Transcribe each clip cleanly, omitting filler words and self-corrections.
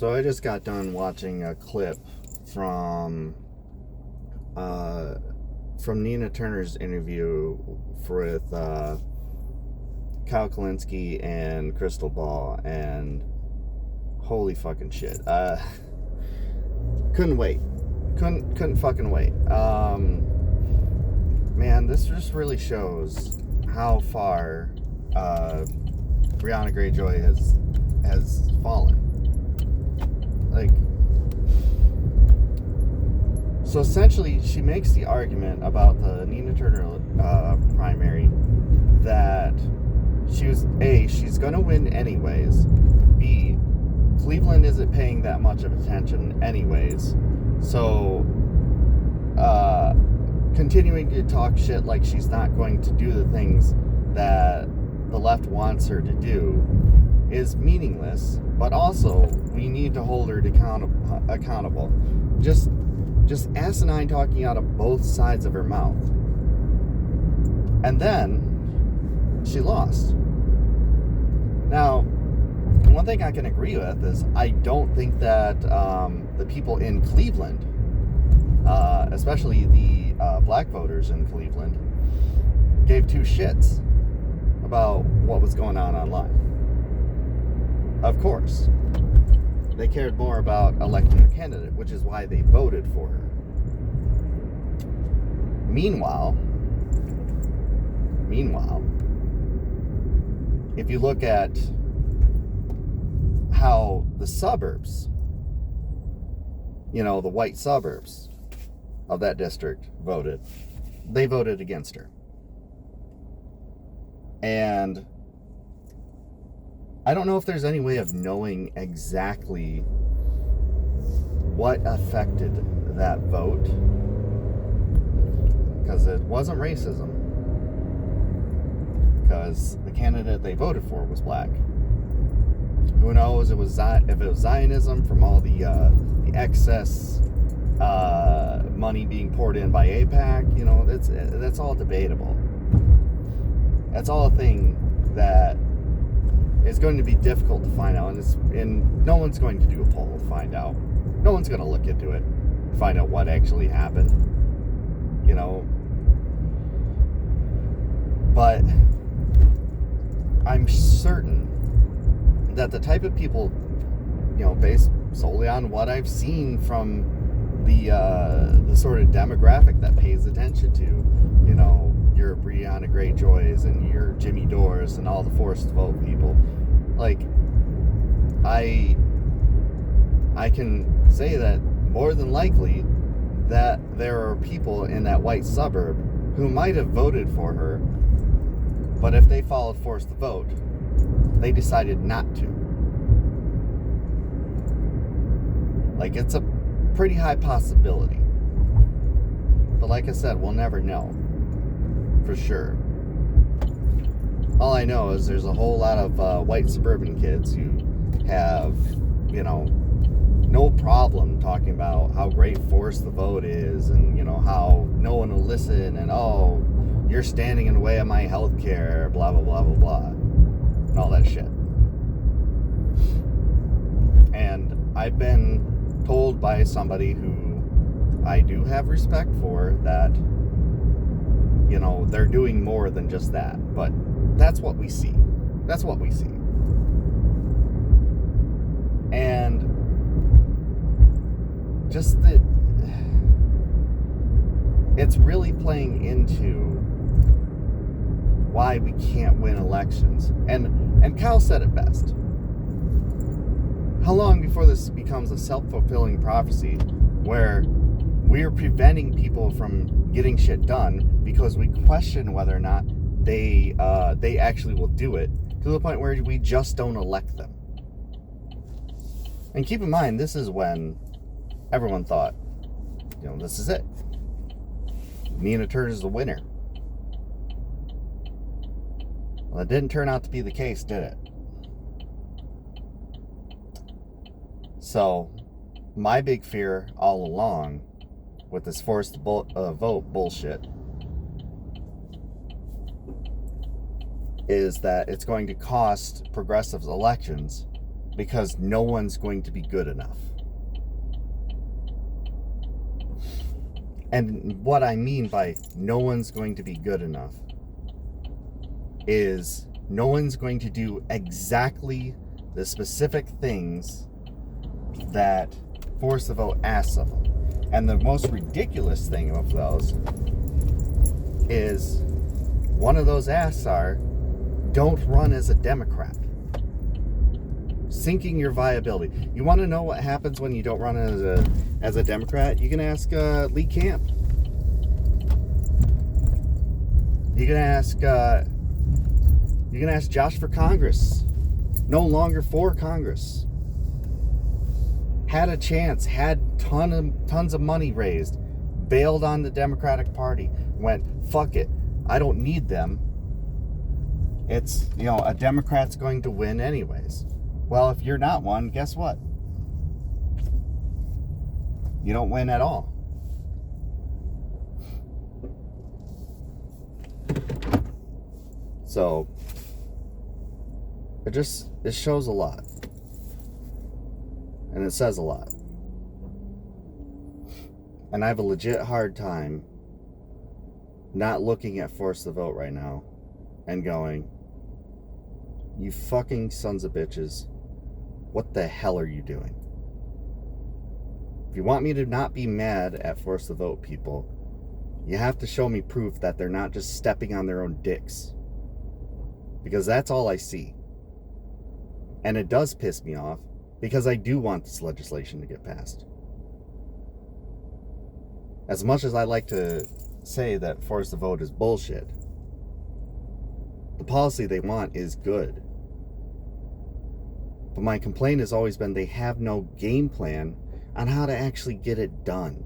So I just got done watching a clip from Nina Turner's interview with Kyle Kalinske and Krystal Ball, and holy fucking shit. Couldn't wait. Couldn't fucking wait. Man, this just really shows how far Brianna Greyjoy has fallen. Like, so essentially, she makes the argument about the Nina Turner primary that she's going to win anyways. B, Cleveland isn't paying that much of attention anyways. So, continuing to talk shit like she's not going to do the things that the left wants her to do is meaningless. But also, we need to hold her accountable. Just asinine talking out of both sides of her mouth. And then she lost. Now, one thing I can agree with is I don't think that the people in Cleveland, especially the black voters in Cleveland, gave two shits about what was going on online. Of course. They cared more about electing a candidate, which is why they voted for her. Meanwhile, if you look at how the suburbs, the white suburbs of that district voted, they voted against her. And I don't know if there's any way of knowing exactly what affected that vote, because it wasn't racism, because the candidate they voted for was black. Who knows if it was Zionism from all the excess money being poured in by AIPAC. That's all debatable. That's all a thing that is going to be difficult to find out, and no one's going to do a poll to find out. No one's going to look into it, find out what actually happened. But I'm certain that the type of people, based solely on what I've seen from the sort of demographic that pays attention to, your Brianna Greyjoys and your Jimmy Dores and all the forced vote people, like, I can say that more than likely that there are people in that white suburb who might have voted for her, but if they followed forced vote, they decided not to. Like, it's a pretty high possibility. But like I said, we'll never know for sure. All I know is there's a whole lot of white suburban kids who have, no problem talking about how great forced the vote is, and, how no one will listen, and, oh, you're standing in the way of my health care, blah, blah, blah, blah, blah, and all that shit. And I've been told by somebody who I do have respect for that, they're doing more than just that. But that's what we see. That's what we see. And just it's really playing into why we can't win elections. And Kyle said it best. How long before this becomes a self-fulfilling prophecy where we're preventing people from getting shit done because we question whether or not they actually will do it, to the point where we just don't elect them? And keep in mind, this is when everyone thought, this is it. Nina Turner's the winner. Well, it didn't turn out to be the case, did it? So, my big fear all along with this forced vote bullshit is that it's going to cost progressives elections because no one's going to be good enough. And what I mean by no one's going to be good enough is no one's going to do exactly the specific things that Force the Vote asks of them. And the most ridiculous thing of those is one of those asks are, don't run as a Democrat. Sinking your viability. You want to know what happens when you don't run as a Democrat? You can ask Lee Camp. You can ask Josh for Congress. No longer for Congress. Had a chance, had tons of money raised, bailed on the Democratic Party, went, fuck it, I don't need them. It's, a Democrat's going to win anyways. Well, if you're not one, guess what? You don't win at all. So, it shows a lot. And it says a lot. And I have a legit hard time not looking at Force the Vote right now and going, you fucking sons of bitches, what the hell are you doing? If you want me to not be mad at Force the Vote people, you have to show me proof that they're not just stepping on their own dicks. Because that's all I see. And it does piss me off, because I do want this legislation to get passed. As much as I like to say that Force the Vote is bullshit, the policy they want is good. But my complaint has always been they have no game plan on how to actually get it done.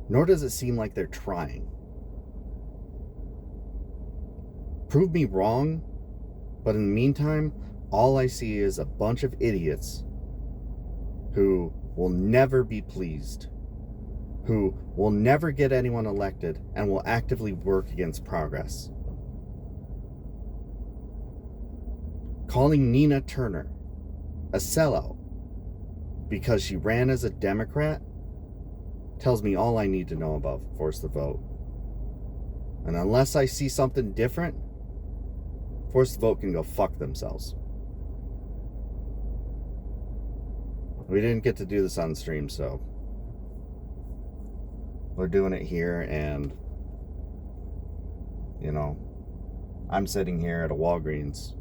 Nor does it seem like they're trying. Prove me wrong, but in the meantime, all I see is a bunch of idiots who will never be pleased, who will never get anyone elected, and will actively work against progress. Calling Nina Turner a sellout because she ran as a Democrat tells me all I need to know about Force the Vote. And unless I see something different, Force the Vote can go fuck themselves. We didn't get to do this on stream, so we're doing it here, and I'm sitting here at a Walgreens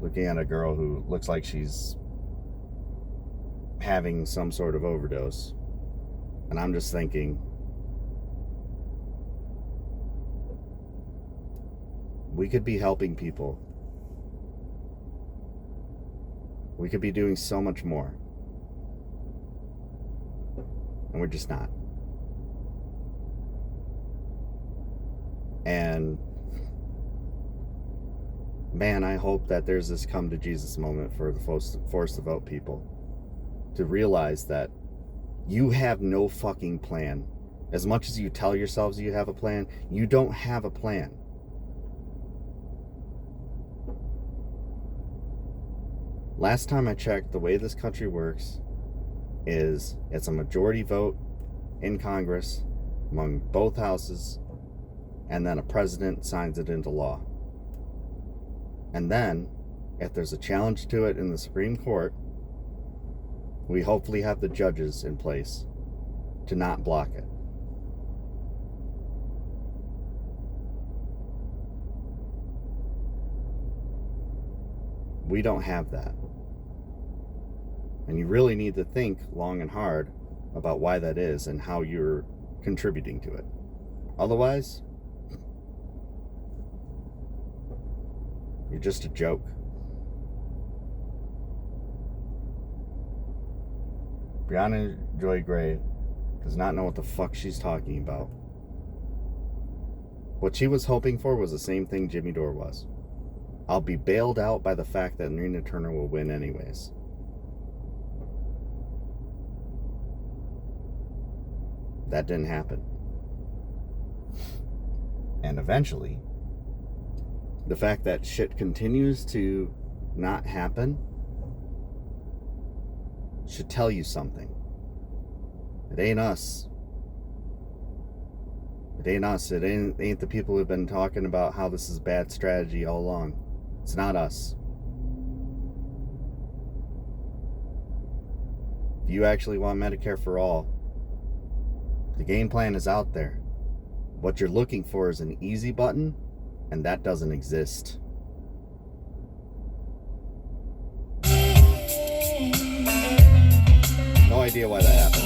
looking at a girl who looks like she's having some sort of overdose, and I'm just thinking, we could be helping people. We could be doing so much more. And we're just not. And man, I hope that there's this come to Jesus moment for the Force the Vote people to realize that you have no fucking plan. As much as you tell yourselves you have a plan, you don't have a plan. Last time I checked, the way this country works is it's a majority vote in Congress among both houses, and then a president signs it into law. And then, if there's a challenge to it in the Supreme Court, we hopefully have the judges in place to not block it. We don't have that. And you really need to think long and hard about why that is and how you're contributing to it. Otherwise, you're just a joke. Brianna Joy Gray does not know what the fuck she's talking about. What she was hoping for was the same thing Jimmy Dore was. I'll be bailed out by the fact that Nina Turner will win anyways. That didn't happen. And eventually, the fact that shit continues to not happen should tell you something. It ain't us. It ain't us. It ain't the people who've been talking about how this is bad strategy all along. It's not us. If you actually want Medicare for all, the game plan is out there. What you're looking for is an easy button, and that doesn't exist. No idea why that happened.